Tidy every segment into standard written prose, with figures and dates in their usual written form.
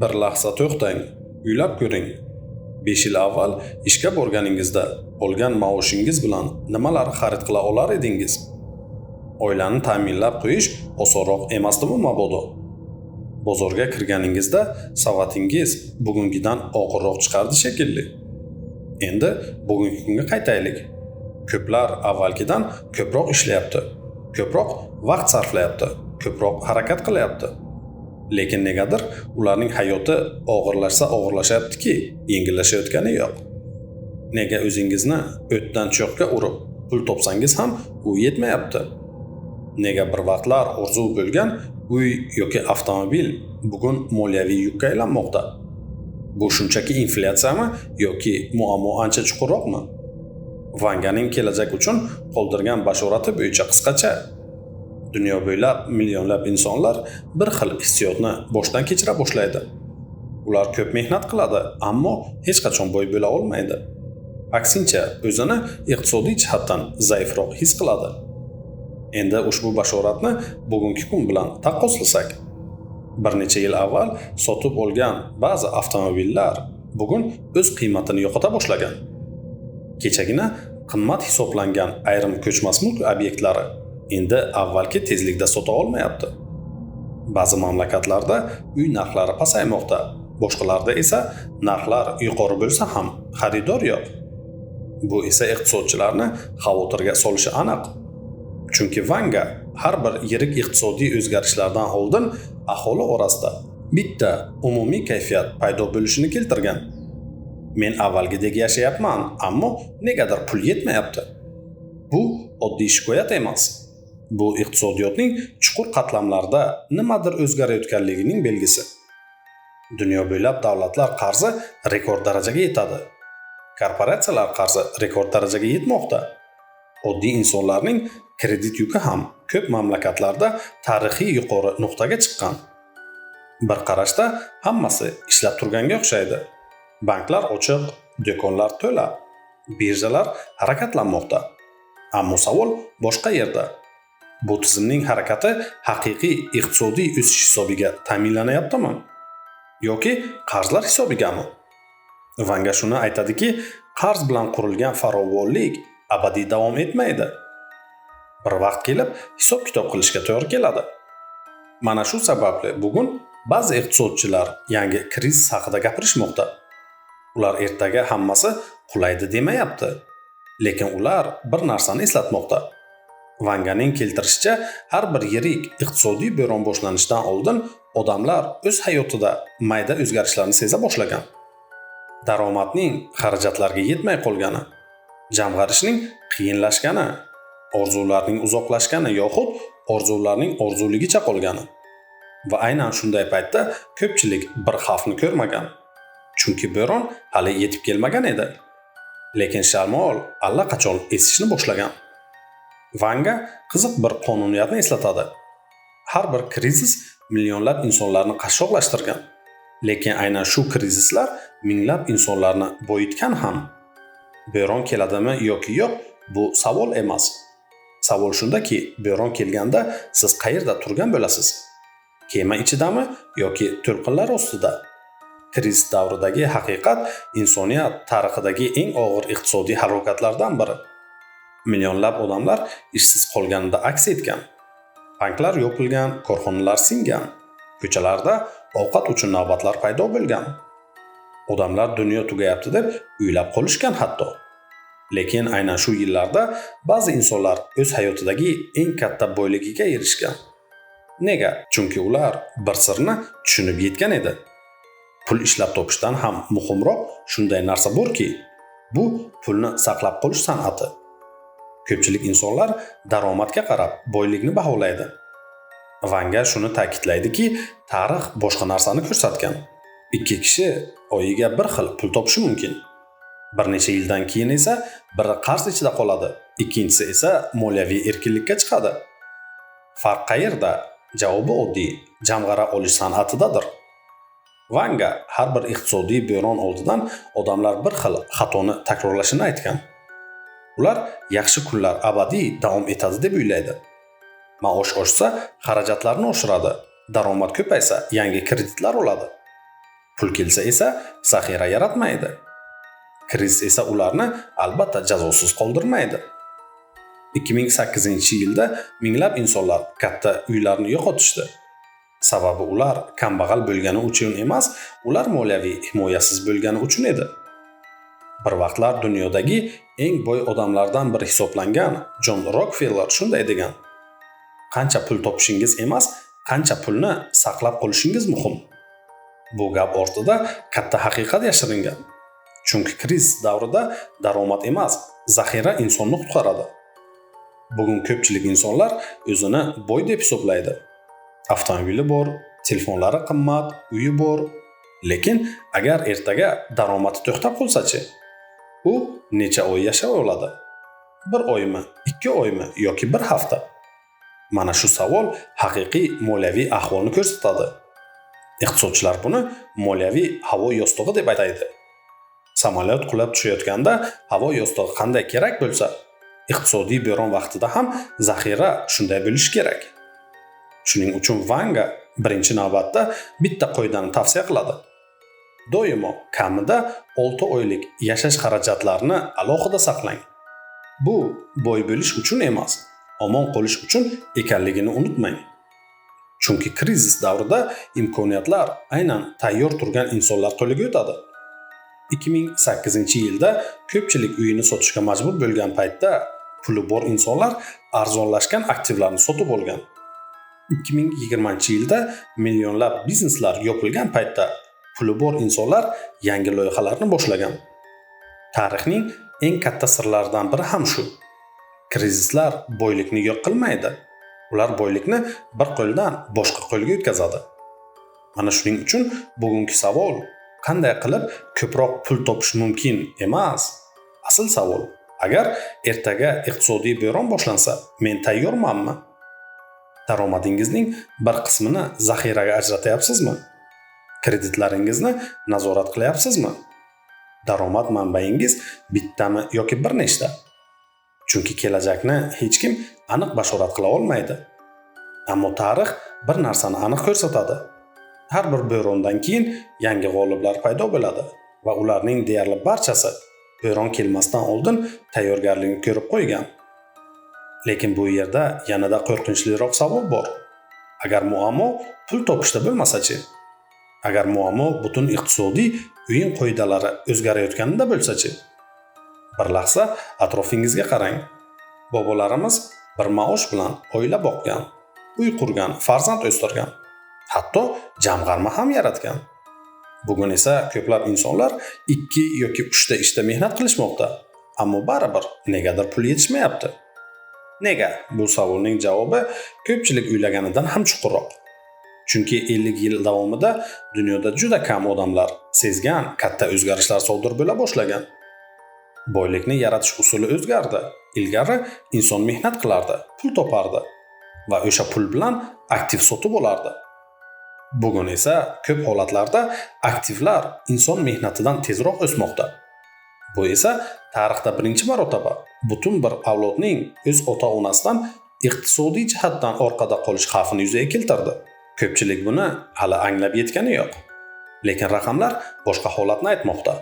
Bir lahza to'xtang, o'ylab ko'ring. 5 yil avval ishga borganingizda olgan maoshingiz bilan nimalar xarid qila olar edingiz? Oilani ta'minlab qo'yish osonroq emasdimi mabodo? Bozorga kirganingizda savatingiz bugungidan og'irroq chiqardi shekilli. Endi bugungi kunga qaytaylik. Ko'plar avvalgidan ko'proq ishlayapti, ko'proq vaqt sarflayapti, ko'proq harakat qilyapti. Lekin negadir ularning hayoti og'irlashyaptiki, yengillashayotgani yo'q. Nega o'zingizni o'tdan cho'qqa urib pul topsangiz ham u yetmayapti? Nega bir vaqtlar orzu bo'lgan uy yoki avtomobil bugun moliyaviy yukka aylanmoqda? Bu shunchaki inflyatsiyami yoki muammo ancha chuqurroqmi? Vanganing kelajak uchun qoldirgan bashorati bo'yicha qisqacha. Dunyo bo'ylab millionlab insonlar bir xil hissiyotni boshdan kechira boshlaydi. Ular ko'p mehnat qiladi, ammo hech qachon boy bo'la olmaydi. Aksincha, o'zini iqtisodiy jihatdan zaifroq his qiladi. Endi ushbu bashoratni bugungi kun bilan taqqoslasak, bir necha yil avval sotib olgan ba'zi avtomobillar bugun o'z qiymatini yo'qota boshlagan. Kechagina qimmat hisoblangan ayrim ko'chmas mulk obyektlari endi avvalgi tezlikda sota olmayapti. Ba'zi mamlakatlarda uy narxlari pasaymoqda, boshqalarda esa narxlar yuqori bo'lsa ham xaridor yo'q. Bu esa iqtisodchilarni xavotirga solishi aniq. Chunki Vanga har bir yirik iqtisodiy o'zgarishlardan oldin aholi orasida bitta umumiy kayfiyat paydo bo'lishini keltirgan. Men avvalgidek yashayapman, ammo negadir pul yetmayapti. Bu oddiy shikoyat emas. Bu iqtisodiyotning chuqur qatlamlarida nimadir o'zgarayotganligining belgisi. Dunyo bo'ylab davlatlar qarzi rekord darajaga yetadi. Korporatsiyalar qarzi rekord darajaga yetmoqda. Oddiy insonlarning kredit yuki ham ko'p mamlakatlarda tarixiy yuqori nuqtaga chiqqan. Bir qarashda hammasi ishlab turganga o'xshaydi. Banklar ochiq, do'konlar to'la, birjalar harakatlanmoqda. Ammo savol boshqa yerda. Bu tizimning harakati haqiqiy iqtisodiy o'sish hisobiga ta'minlanayaptimi? Yoki qarzlar hisobigami? Vanga shuni aytadiki, qarz bilan qurilgan farovonlik abadiy davom etmaydi. Bir vaqt kelib hisob-kitob qilishga to'g'ri keladi. Mana shu sababli bugun ba'zi iqtisodchilar yangi krizis haqida gapirishmoqda. Ular ertaga hammasi qulaydi demayapti. Lekin ular bir narsani eslatmoqda. Vanganing keltirishicha, har bir yirik iqtisodiy bo'ron boshlanishidan oldin odamlar o'z hayotida mayda o'zgarishlarni seza boshlagan. Daromadning xarajatlarga yetmay qolgani, jamg'arishning qiyinlashgani, orzularning uzoqlashgani yoxud orzularning orzuligicha qolgani. Va aynan shunday paytda ko'pchilik bir xavfni ko'rmagan. Chunki bo'ron hali yetib kelmagan edi. Lekin shamol allaqachon esishni boshlagan. Vanga qiziq bir qonuniyatni eslatadi. Har bir krizis millionlab insonlarni qashshoqlashtirgan. Lekin aynan shu krizislar minglab insonlarni boyitgan ham. Bo'ron keladimi yoki yo'q, bu savol emas. Savol shundaki, bo'ron kelganda siz qayerda turgan bo'lasiz? Kema ichidami yoki to'lqinlar ostida? Krizis davridagi haqiqat insoniyat tarixidagi eng og'ir iqtisodiy halokatlardan biri. Millionlab odamlar ishsiz qolganida aks etgan. Banklar yopilgan, korxonalar singan. Ko'chalarda ovqat uchun navbatlar paydo bo'lgan. Odamlar dunyo tugayapti deb o'ylab qolishgan hatto. Lekin aynan shu yillarda ba'zi insonlar o'z hayotidagi eng katta boyligiga erishgan. Nega? Chunki ular bir sirni tushunib yetgan edi. Pul ishlab topishdan ham muhimroq shunday narsa borki, bu pulni saqlab qolish san'ati. Ko'pchilik insonlar daromadga qarab boylikni baholaydi. Vanga shuni ta'kidlaydiki, tarix boshqa narsani ko'rsatgan. Ikki kishi oyiga bir xil pul topishi mumkin. Bir necha yildan keyin esa biri qarz ichida qoladi, ikkinchisi esa moliyaviy erkinlikka chiqadi. Farq qayerda? Javobi oddiy, jamg'ara olish san'atidadir. Vanga har bir iqtisodiy bo'ron oldidan odamlar bir xil xatoni takrorlashini aytgan. Ular yaxshi kunlar abadiy davom etadi deb o'ylaydi. Maosh oshsa, xarajatlarni oshiradi. Daromad ko'paysa, yangi kreditlar oladi. Pul kelsa esa zaxira yaratmaydi. Krizis esa ularni albatta jazosiz qoldirmaydi. 2008-yilda minglab insonlar katta uylarni yo'qotishdi. Sababi ular kambag'al bo'lgani uchun emas, ular moliyaviy himoyasiz bo'lgani uchun edi. Bir vaqtlar dunyodagi eng boy odamlardan biri hisoblangan Jon Rokfeller shunday degan: qancha pul topishingiz emas, qancha pulni saqlab qolishingiz muhim. Bu gap ortida katta haqiqat yashiringan. Chunki krizis davrida daromad emas, zaxira insonni qutqaradi. Bugun ko'pchilik insonlar o'zini boy deb hisoblaydi. Avtomobili bor, telefonlari qimmat, uyi bor. Lekin agar ertaga daromadi to'xtab qolsa-chi, u necha oy yashab oladi? 1 oymi, 2 oymi yoki 1 hafta? Mana shu savol haqiqiy moliyaviy ahvolni ko'rsatadi. Iqtisodchilar buni moliyaviy havo yostig'i deb ataydi. Samolyot qulab tushayotganda havo yostig'i qanday kerak bo'lsa, iqtisodiy bo'ron vaqtida ham zaxira shunday bo'lishi kerak. Shuning uchun Vanga birinchi navbatda bitta qoidani tavsiya qiladi. Doimo kamida 6 oylik yashash xarajatlarini alohida saqlang. Bu boy bo'lish uchun emas, omon qolish uchun ekanligini unutmang. Chunki krizis davrida imkoniyatlar aynan tayyor turgan insonlar qo'liga o'tadi. 2008-yilda ko'pchilik uyini sotishga majbur bo'lgan paytda puli bor insonlar arzonlashgan aktivlarni sotib olgan. 2020-yilda millionlab bizneslar yopilgan paytda puli bor insonlar yangi loyihalarni boshlagan. Tarixning eng katta sirlaridan biri ham shu. Krizislar boylikni yo'q qilmaydi. Ular boylikni bir qo'ldan boshqa qo'lga o'tkazadi. Mana shuning uchun bugungi savol qanday qilib ko'proq pul topish mumkin emas. Asl savol, agar ertaga iqtisodiy bo'ron boshlansa, men tayyormanmi? Daromadingizning bir qismini zaxiraga ajratyapsizmi? Kreditlaringizni nazorat qilyapsizmi? Daromad manbaingiz bittami yoki bir nechta? Chunki kelajakni hech kim aniq bashorat qila olmaydi. Ammo tarix bir narsani aniq ko'rsatadi. Har bir bo'rondan keyin yangi g'oliblar paydo bo'ladi va ularning deyarli barchasi bo'ron kelmasdan oldin tayyorgarlikni ko'rib qo'ygan. Lekin bu yerda yanada qo'rqinchliroq savol bor. Agar muammo pul topishda bo'lmasa-chi? Agar muammo butun iqtisodiy o'yin qoidalari o'zgarayotganida bo'lsa-chi? Bir lahza atrofingizga qarang. Bobolarimiz bir maosh bilan oila boqgan, uy qurgan, farzand o'stirgan, hatto jamg'arma ham yaratgan. Bugun esa ko'plab insonlar 2 yoki 3 ta ishda mehnat qilishmoqda, ammo baribir negadir pul yetishmayapti. Nega? Bu savolning javobi ko'pchilik o'ylaganidan ham chuqurroq. Chunki 50 yil davomida dunyoda juda kam odamlar sezgan katta o'zgarishlar sodir bo'la boshlagan. Boylikni yaratish usuli o'zgardi. Ilgari inson mehnat qilardi, pul topardi va o'sha pul bilan aktiv sotib olardi. Bugun esa ko'p holatlarda aktivlar inson mehnatidan tezroq o'smoqda. Bu esa tarixda birinchi marotaba butun bir avlodning o'z ota-onasidan iqtisodiy jihatdan orqada qolish xavfini yuzaga keltirdi. Ko'pchilik buni hali anglab yetgani yo'q. Lekin raqamlar boshqa holatni aytmoqda.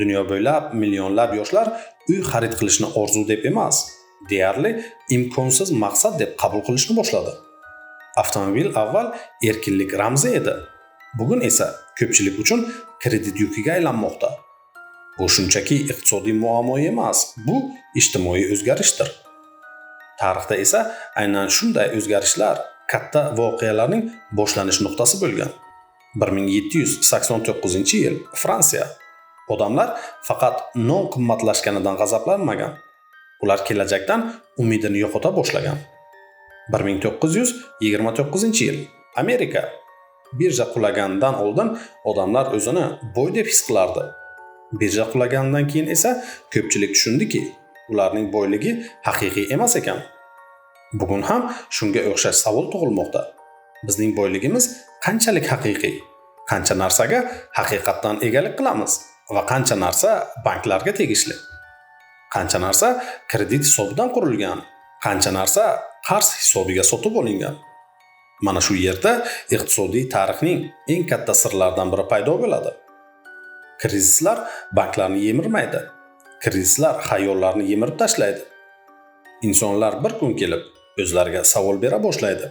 Dunyo bo'ylab millionlab yoshlar uy xarid qilishni orzu deb emas, deyarli imkonsiz maqsad deb qabul qilishni boshladi. Avtomobil avval erkinlik ramzi edi. Bugun esa ko'pchilik uchun kredit yukiga aylanmoqda. Bu shunchaki iqtisodiy muammo emas, bu ijtimoiy o'zgarishdir. Tarixda esa aynan shunday o'zgarishlar katta voqealarning boshlanish nuqtasi bo'lgan. 1789-yil Fransiya. Odamlar faqat non qimmatlashganidan g'azablanmagan. Ular kelajakdan umidini yo'qota boshlagan. 1929-yil Amerika. Birja qulaganidan oldin odamlar o'zini boy deb his qilardi. Birja qulaganidan keyin esa ko'pchilik tushundiki, ularning boyligi haqiqiy emas ekan. Bugun ham shunga o'xshash savol tug'ilmoqda. Bizning boyligimiz qanchalik haqiqiy? Qancha narsaga haqiqatdan egalik qilamiz va qancha narsa banklarga tegishli? Qancha narsa kredit hisobidan qurilgan? Qancha narsa qarz hisobiga sotib olingan? Mana shu yerda iqtisodiy tarixning eng katta sirlaridan biri paydo bo'ladi. Krizislar banklarni yemirmaydi. Krizislar xayollarni yemirib tashlaydi. Insonlar bir kun kelib o'zlariga savol bera boshlaydi.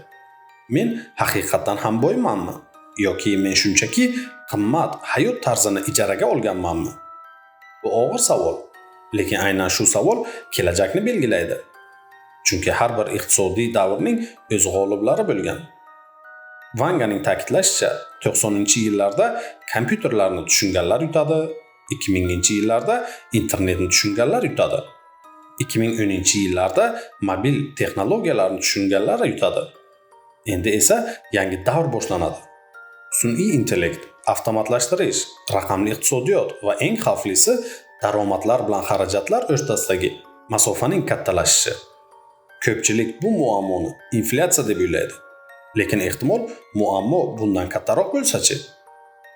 Men haqiqatan ham boymanmi? Yoki men shunchaki qimmat hayot tarzini ijaraga olganmanmi? Bu og'ir savol, lekin aynan shu savol kelajakni belgilaydi. Chunki har bir iqtisodiy davrning o'z g'oliblari bo'lgan. Vanganing ta'kidlashicha, 90-yillarda kompyuterlarni tushunganlar yutadi, 2000-yillarda internetni tushunganlar yutadi. 2010-yillarda mobil texnologiyalarni tushunganlar yutadi. Endi esa yangi davr boshlanadi. Sun'iy intellekt, avtomatlashtirish, raqamli iqtisodiyot va eng xavflisi daromadlar bilan xarajatlar o'rtasidagi masofaning kattalashishi. Ko'pchilik bu muammoni inflyatsiya deb o'ylaydi. Lekin ehtimol muammo bundan kattaroq bo'lsa-chi?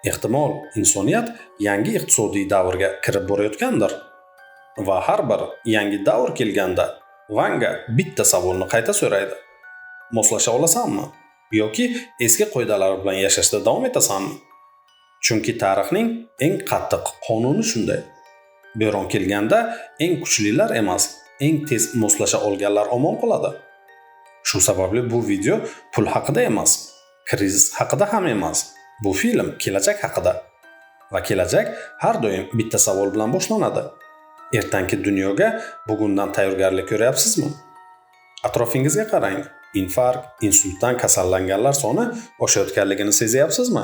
Ehtimol insoniyat yangi iqtisodiy davrga kirib borayotgandir. Va har bir yangi davr kelganda Vanga bitta savolni qayta so'raydi. Moslasha olasanmi? Yoki eski qoidalar bilan yashashda davom etasanmi? Chunki tarixning eng qattiq qonuni shunday. Bo'ron kelganda eng kuchlilar emas, eng tez moslasha olganlar omon qoladi. Shu sababli bu video pul haqida emas, krizis haqida ham emas. Bu film kelajak haqida. Va kelajak har doim bitta savol bilan boshlanadi. Ertangi dunyoga bugundan tayyorgarlik ko'ryapsizmi? Atrofingizga qarang. Infarkt, insultdan kasallanganlar soni oshayotganligini sezyapsizmi?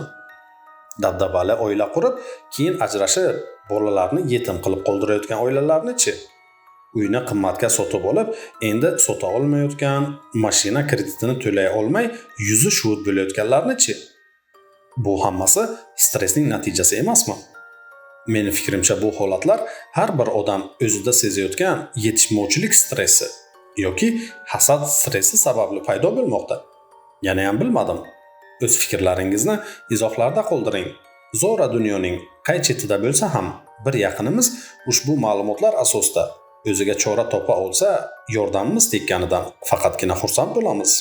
Dabdabali oila qurib, keyin ajrashib, bolalarni yetim qilib qoldirayotgan oilalarni-chi? Uyni qimmatga sotib olib, endi sota olmayotgan, mashina kreditini to'lay olmay, yuzi shuvut bo'layotganlarni-chi? Bu hammasi stressning natijasi emasmi? Meni fikrimcha bu holatlar har bir odam o'zida sezayotgan yetishmovchilik stressi yoki hasad stressi sababli paydo bo'lmoqda. Yana ham bilmadim. O'z fikrlaringizni izohlarda qoldiring. Zora dunyoning qay chetida bo'lsa ham bir yaqinimiz ushbu ma'lumotlar asosida o'ziga chora topa olsa, yordamimiz tekkanidan faqatgina xursand bo'lamiz.